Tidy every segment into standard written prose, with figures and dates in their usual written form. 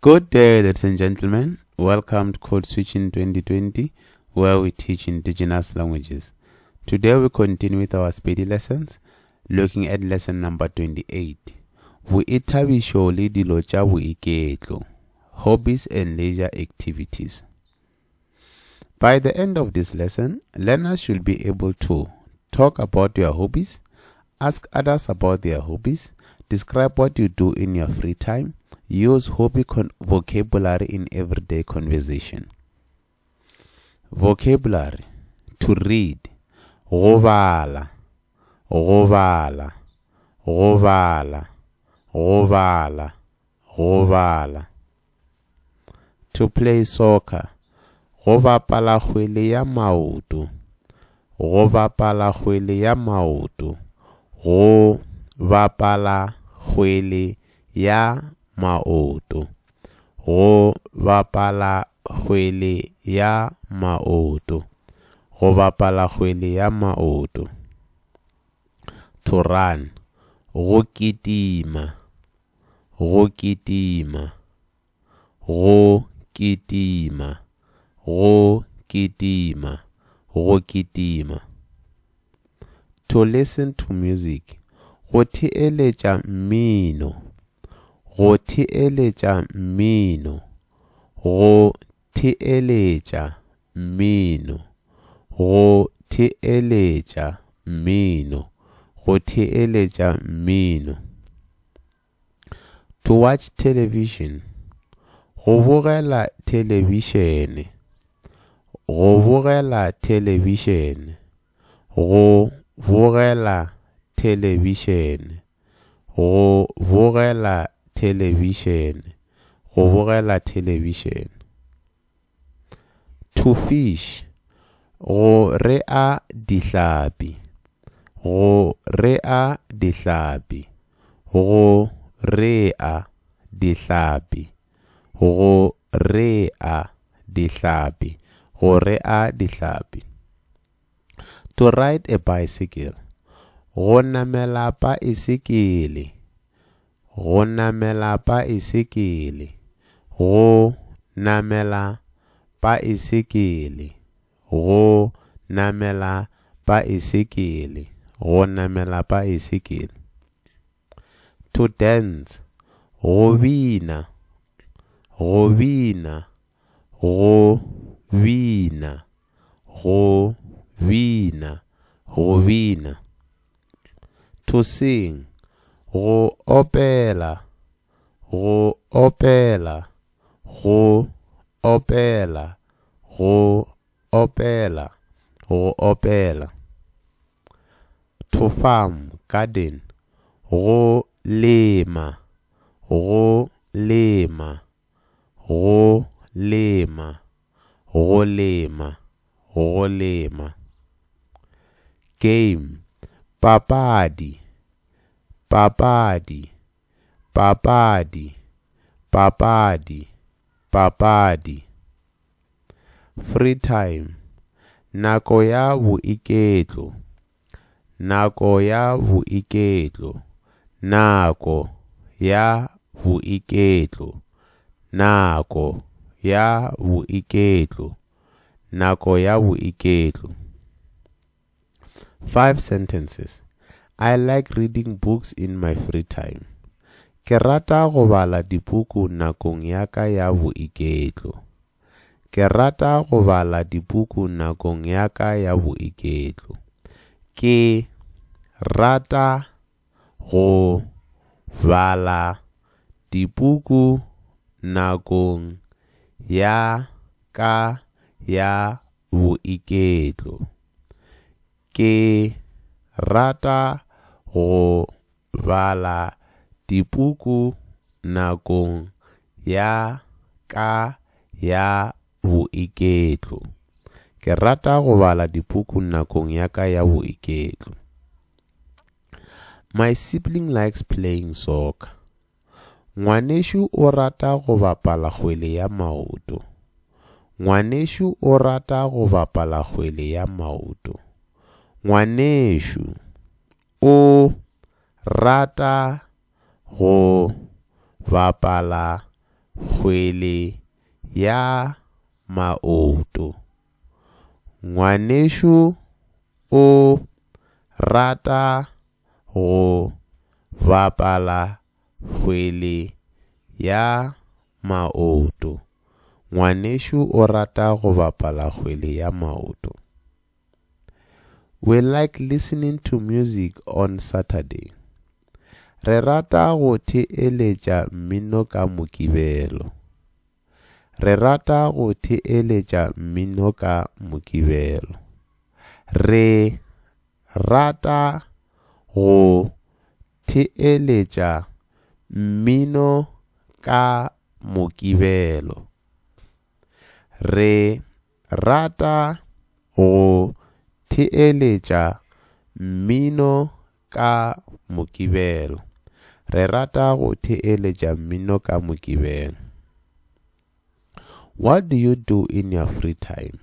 Good day, ladies and gentlemen. Welcome to Code Switching 2020, where we teach indigenous languages. Today we continue with our speedy lessons, looking at lesson number 28. Boithabišo le dilo tša boiketlo, hobbies and leisure activities. By the end of this lesson, learners should be able to talk about their hobbies, ask others about their hobbies, describe what you do in your free time, use hobby vocabulary in everyday conversation. Vocabulary: to read, go bala, go bala, go bala, go bala, go bala. To play soccer, go bapala kgwele ya maoto, go bapala kgwele ya maoto, go bapala kgwele ya maoto, go bapala kgwele ya maoto, go bapala kgwele ya maoto. To run, go kitima, go kitima, go kitima, go kitima, go kitima. To listen to music, go theeletša mmino, go theeletša mmino, go theeletša mmino, go theeletša mmino, go theeletša mmino. To watch television, go bogela televišene, go bogela televišene, go bogela televišene, go bogela televišene, go bogela televišene. To fish, go rea dihlapi, go rea dihlapi, go rea dihlapi, go rea dihlapi, go rea dihlapi. To ride a bicycle, go namela baesekele, go namela baesekele, go namela baesekele, go namela baesekele, go namela baesekele. To dance, go bina, go bina, go bina, go bina, go bina. To sing, go opela, go opela, go opela, go opela, go opela. To farm, garden, go lema, go lema, go lema, go lema, go lema. Game, papadi, papadi, papadi, papadi, papadi. Free time, nako ya boiketlo, nako ya boiketlo, nako ya boiketlo, nako ya boiketlo, nako ya boiketlo. 5 sentences. I like reading books in my free time. Ke rata go bala dibuku nakong ya ka ya boiketlo. Ke rata go bala dibuku nakong ya ka ya boiketlo. Ke rata go bala dibuku nakong ya ka ya boiketlo. Ke rata go bala dibuku nakong ya ka ya boiketlo. Ke rata go bala dibuku nakong ya ka ya boiketlo. My sibling likes playing soccer. Ngwaneshu o rata go bapala kgwele ya maoto. Ngwaneshu o rata go bapala kgwele ya maoto. Ngwaneshu o rata go bapala kgwele ya maoto. Ngwanesho o rata go bapala kgwele ya maoto. Ngwanesho o rata go bapala kgwele ya maoto. We like listening to music on Saturday. Re rata go theeletša mmino ka Mokibelo. Re rata go theeletša mmino ka Mokibelo. Re rata go theeletša mmino ka Mokibelo. Re rata go theeletša mmino ka Mokibelo. Re rata go theeletša mmino ka Mokibelo. What do you do in your free time?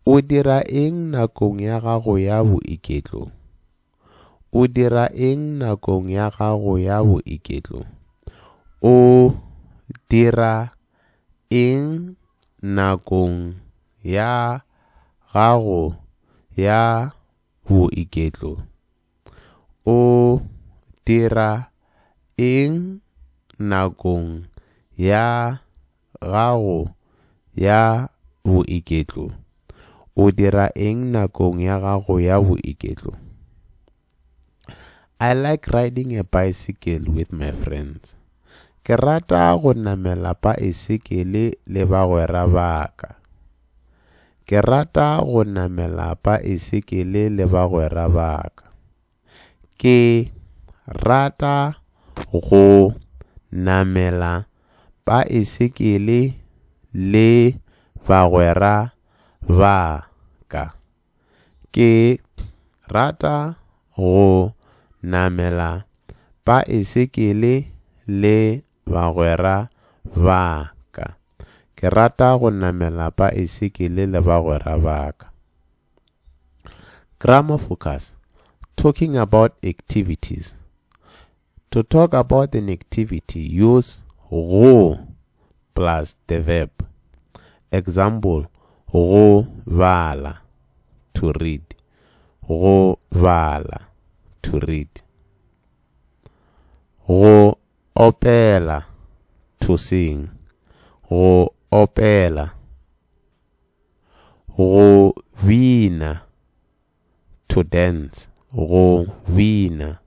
O dira eng nakong ya gago ya boiketlo? O dira eng nakong ya gago ya boiketlo? O dira eng nakong ya gago ya boiketlo? O dira eng nakong ya gago ya boiketlo? O dira eng nakong ya gago ya boiketlo? I like riding a bicycle with my friends. Ke rata go namela baesekele le bagwera baka. Ke rata go namela baesekele le bagwera baka. Ke rata go namela baesekele le bagwera baka. Ke rata go namela baesekele le bagwera baka. Ke rata go namela baesekele le bagwera baka. Grammar focus. Talking about activities. To talk about an activity, use go plus the verb. Example, go bala, to read. Go bala, to read. Go opela, to sing. Go opela. Go bina, to dance. Go bina.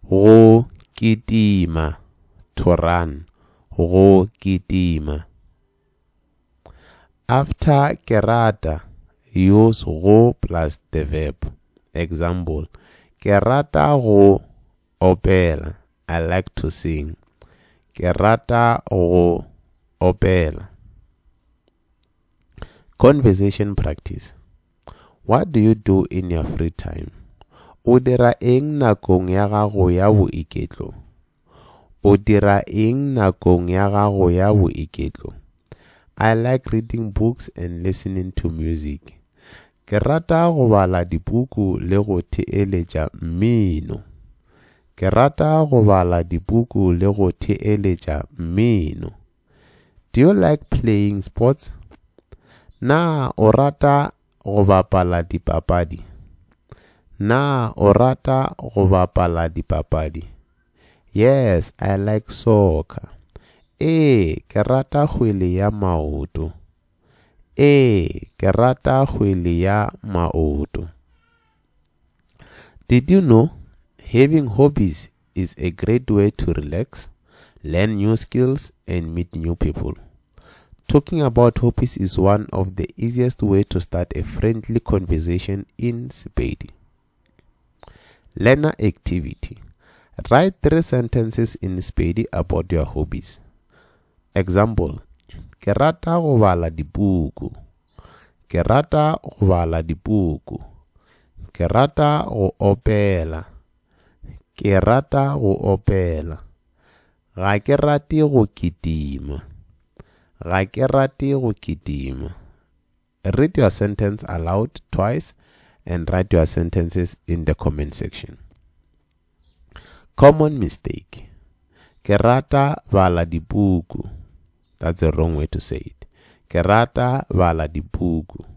Go kitima, to run. Go kitima. After ke rata, use go plus the verb. Example, ke rata go opela, I like to sing. Ke rata go opela. Conversation practice. What do you do in your free time? O dira eng nakong ya gago ya boiketlo? O dira eng nakong ya gago ya boiketlo? I like reading books and listening to music. Ke rata go bala dibuku le go theeletša mmino. Ke rata go bala dibuku le go theeletša mmino. Do you like playing sports? Na o rata go bapala dipapadi? Na o rata go bapala dipapadi? Yes, I like soccer. Ke rata kgwele ya maoto. Ke rata kgwele ya maoto. Did you know having hobbies is a great way to relax, learn new skills, and meet new people? Talking about hobbies is one of the easiest ways to start a friendly conversation in Sepedi. Learner activity. Write 3 sentences in Sepedi about your hobbies. Example, ke rata go bala dibuku. Ke rata go bala dibuku. Ke rata go opela. Ke rata go opela. Ga ke rate go kitima. Ga ke rate go kitima. Read your sentence aloud twice and write your sentences in the comment section. Common mistake. Ke rata bala dibuku. That's the wrong way to say it. Ke rata bala dibuku.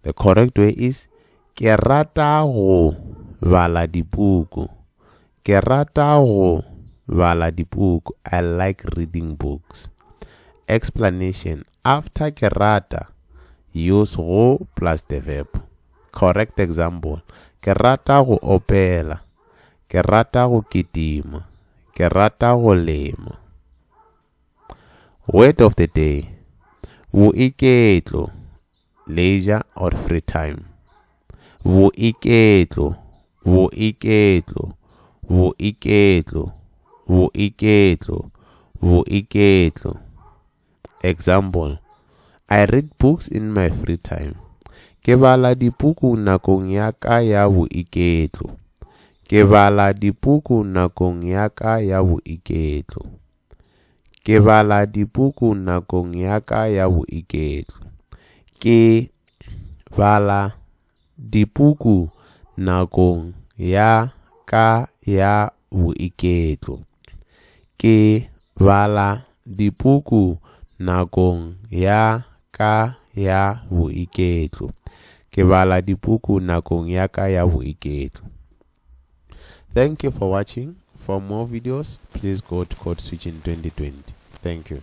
The correct way is ke rata go bala dibuku. Ke rata go bala dibuku. I like reading books. Explanation. After ke rata, use go plus the verb. Correct example. Ke rata go opela. Ke rata go kitima. Ke rata go lema. Word of the day. Boiketlo, leisure or free time. Boiketlo, boiketlo, boiketlo, boiketlo, boiketlo. Example. I read books in my free time. Ke bala dibuku nakong ya ka ya boiketlo. Ke bala dibuku nakong ya ka ya boiketlo. Ke bala dibuku nakong ya ka ya boiketlo. Ke bala dibuku nakong ya ka ya boiketlo. Ke bala dibuku nakong ya ka ya boiketlo. Ke bala dibuku nakong ya ka ya boiketlo. Thank you for watching. For more videos, please go to Code Switching 2020. Thank you.